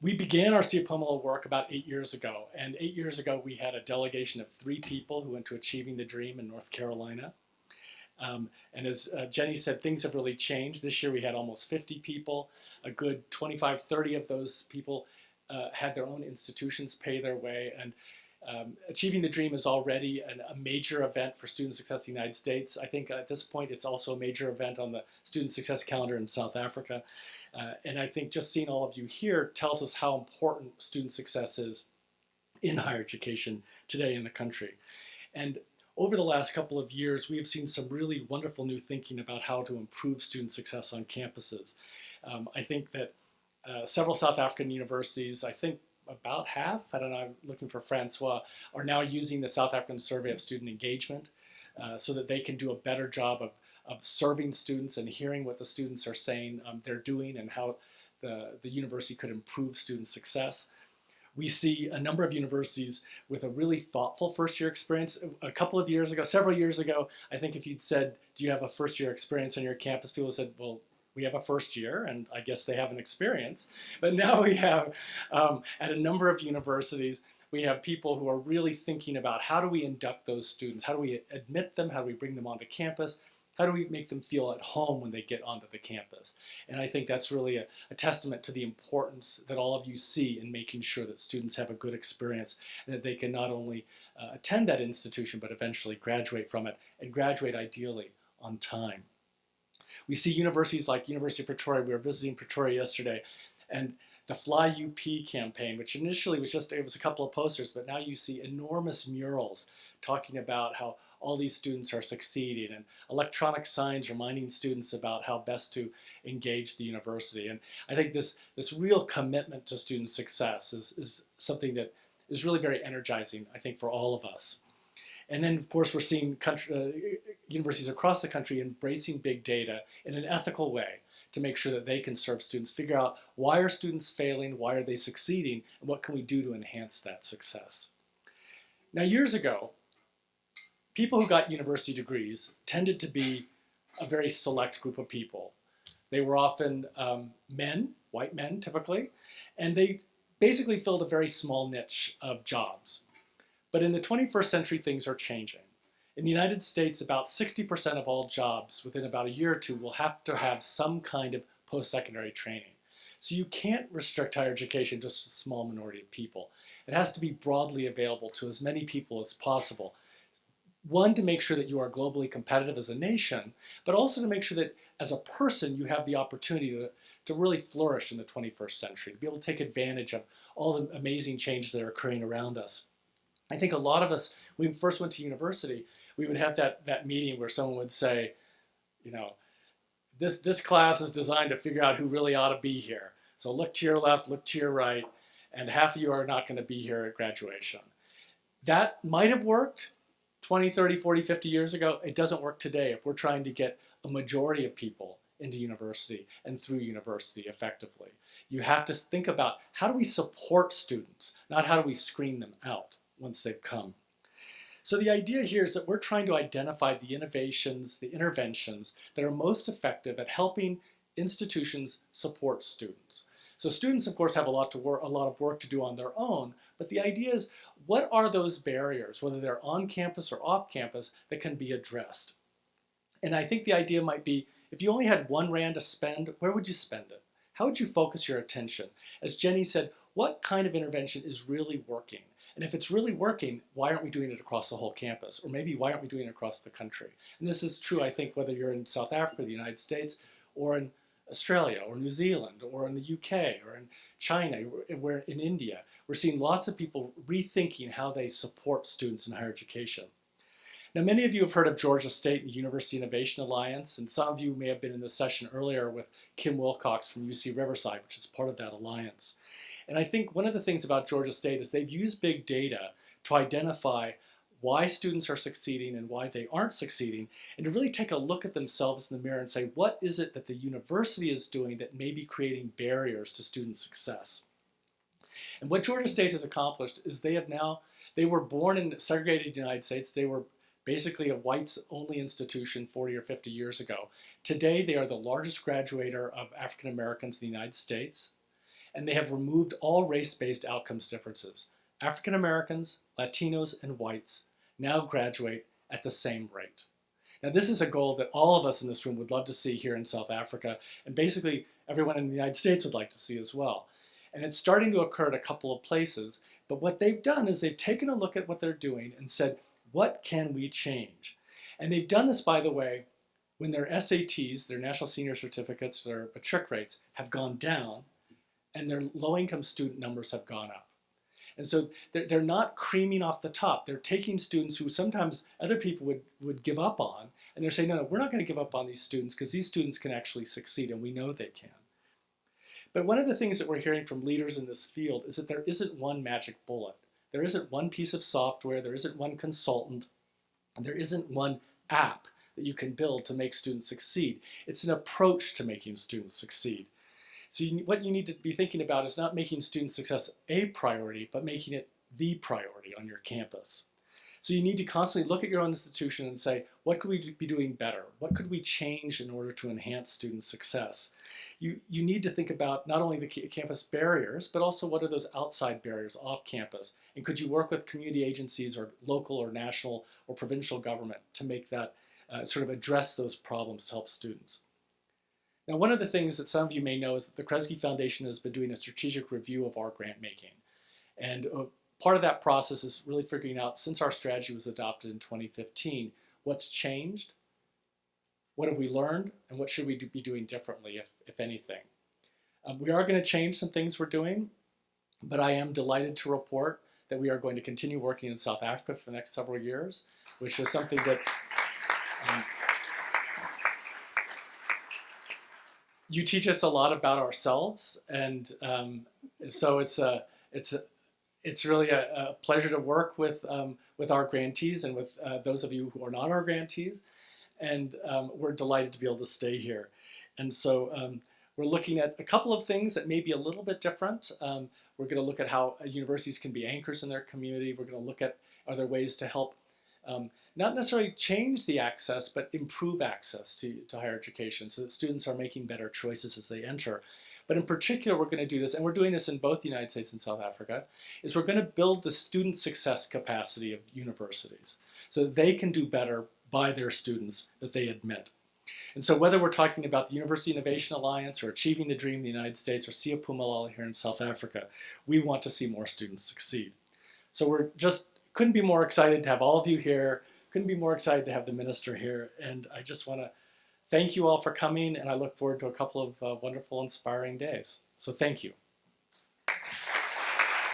We began our Siyaphumelela work about 8 years ago, and 8 years ago we had a delegation of 3 people who went to Achieving the Dream in North Carolina. And as Jenny said, things have really changed. This year we had almost 50 people. A good 25, 30 of those people had their own institutions pay their way. And Achieving the Dream is already a major event for student success in the United States. I think at this point it's also a major event on the student success calendar in South Africa. And I think just seeing all of you here tells us how important student success is in higher education today in the country. And over the last couple of years, we have seen some really wonderful new thinking about how to improve student success on campuses. I think that several South African universities, I think about half, I don't know, I'm looking for Francois, are now using the South African Survey of Student Engagement so that they can do a better job of serving students and hearing what the students are saying they're doing and how the university could improve student success. We see a number of universities with a really thoughtful first-year experience. A couple of years ago, several years ago, I think if you'd said, do you have a first-year experience on your campus, people said, well, we have a first year, and I guess they have an experience. But now we have, at a number of universities, we have people who are really thinking about how do we induct those students? How do we admit them? How do we bring them onto campus? How do we make them feel at home when they get onto the campus? And I think that's really a testament to the importance that all of you see in making sure that students have a good experience and that they can not only attend that institution, but eventually graduate from it and graduate ideally on time. We see universities like University of Pretoria. We were visiting Pretoria yesterday, and the Fly UP campaign, which initially was it was a couple of posters, but now you see enormous murals talking about how all these students are succeeding and electronic signs reminding students about how best to engage the university. And I think this real commitment to student success is something that is really very energizing, I think, for all of us. And then, of course, we're seeing universities across the country embracing big data in an ethical way to make sure that they can serve students, figure out why are students failing, why are they succeeding, and what can we do to enhance that success. Now, years ago, people who got university degrees tended to be a very select group of people. They were often men, white men typically, and they basically filled a very small niche of jobs. But in the 21st century, things are changing. In the United States, about 60% of all jobs within about a year or two will have to have some kind of post-secondary training. So you can't restrict higher education just to a small minority of people. It has to be broadly available to as many people as possible. One, to make sure that you are globally competitive as a nation, but also to make sure that as a person you have the opportunity to really flourish in the 21st century, to be able to take advantage of all the amazing changes that are occurring around us. I think a lot of us, when we first went to university, we would have that meeting where someone would say, you know, this class is designed to figure out who really ought to be here. So look to your left, look to your right, and half of you are not going to be here at graduation. That might have worked 20, 30, 40, 50 years ago. It doesn't work today if we're trying to get a majority of people into university and through university effectively. You have to think about how do we support students, not how do we screen them out once they've come. So the idea here is that we're trying to identify the innovations, the interventions that are most effective at helping institutions support students. So students, of course, have a lot of work to do on their own, but the idea is, what are those barriers, whether they're on campus or off campus, that can be addressed? And I think the idea might be, if you only had 1 rand to spend, where would you spend it? How would you focus your attention? As Jenny said, what kind of intervention is really working? And if it's really working, why aren't we doing it across the whole campus? Or maybe why aren't we doing it across the country? And this is true, I think, whether you're in South Africa, the United States, or in Australia, or New Zealand, or in the UK, or in China, or in India. We're seeing lots of people rethinking how they support students in higher education. Now, many of you have heard of Georgia State and University Innovation Alliance, and some of you may have been in the session earlier with Kim Wilcox from UC Riverside, which is part of that alliance. And I think one of the things about Georgia State is they've used big data to identify why students are succeeding and why they aren't succeeding, and to really take a look at themselves in the mirror and say, what is it that the university is doing that may be creating barriers to student success? And what Georgia State has accomplished is they were born in segregated United States. They were basically a whites-only institution 40 or 50 years ago. Today, they are the largest graduator of African Americans in the United States. and they have removed all race-based outcomes differences. African Americans, Latinos, and whites now graduate at the same rate. Now, this is a goal that all of us in this room would love to see here in South Africa, and basically everyone in the United States would like to see as well. And it's starting to occur at a couple of places, but what they've done is they've taken a look at what they're doing and said, what can we change? And they've done this, by the way, when their SATs, their National Senior Certificates, their matric rates have gone down, and their low-income student numbers have gone up. And so they're not creaming off the top. They're taking students who sometimes other people would give up on, and they're saying, no, we're not going to give up on these students because these students can actually succeed, and we know they can. But one of the things that we're hearing from leaders in this field is that there isn't one magic bullet. There isn't one piece of software, there isn't one consultant, and there isn't one app that you can build to make students succeed. It's an approach to making students succeed. So what you need to be thinking about is not making student success a priority, but making it the priority on your campus. So you need to constantly look at your own institution and say, what could we be doing better? What could we change in order to enhance student success? You need to think about not only the campus barriers, but also what are those outside barriers off campus? And could you work with community agencies or local or national or provincial government to make that sort of address those problems to help students? Now, one of the things that some of you may know is that the Kresge Foundation has been doing a strategic review of our grant making. And part of that process is really figuring out, since our strategy was adopted in 2015, what's changed, what have we learned, and what should we be doing differently, if anything. We are going to change some things we're doing, but I am delighted to report that we are going to continue working in South Africa for the next several years, which is something that you teach us a lot about ourselves, and so it's really a pleasure to work with our grantees and with those of you who are not our grantees, and we're delighted to be able to stay here. And so we're looking at a couple of things that may be a little bit different. We're going to look at how universities can be anchors in their community. We're going to look at, are there ways to help not necessarily change the access, but improve access to higher education so that students are making better choices as they enter. But in particular, we're going to do this, and we're doing this in both the United States and South Africa, is we're going to build the student success capacity of universities so that they can do better by their students that they admit. And so whether we're talking about the University Innovation Alliance or Achieving the Dream in the United States or Siyaphumelela here in South Africa, we want to see more students succeed. So we're just couldn't be more excited to have all of you here, couldn't be more excited to have the minister here, and I just want to thank you all for coming, and I look forward to a couple of wonderful, inspiring days. So thank you.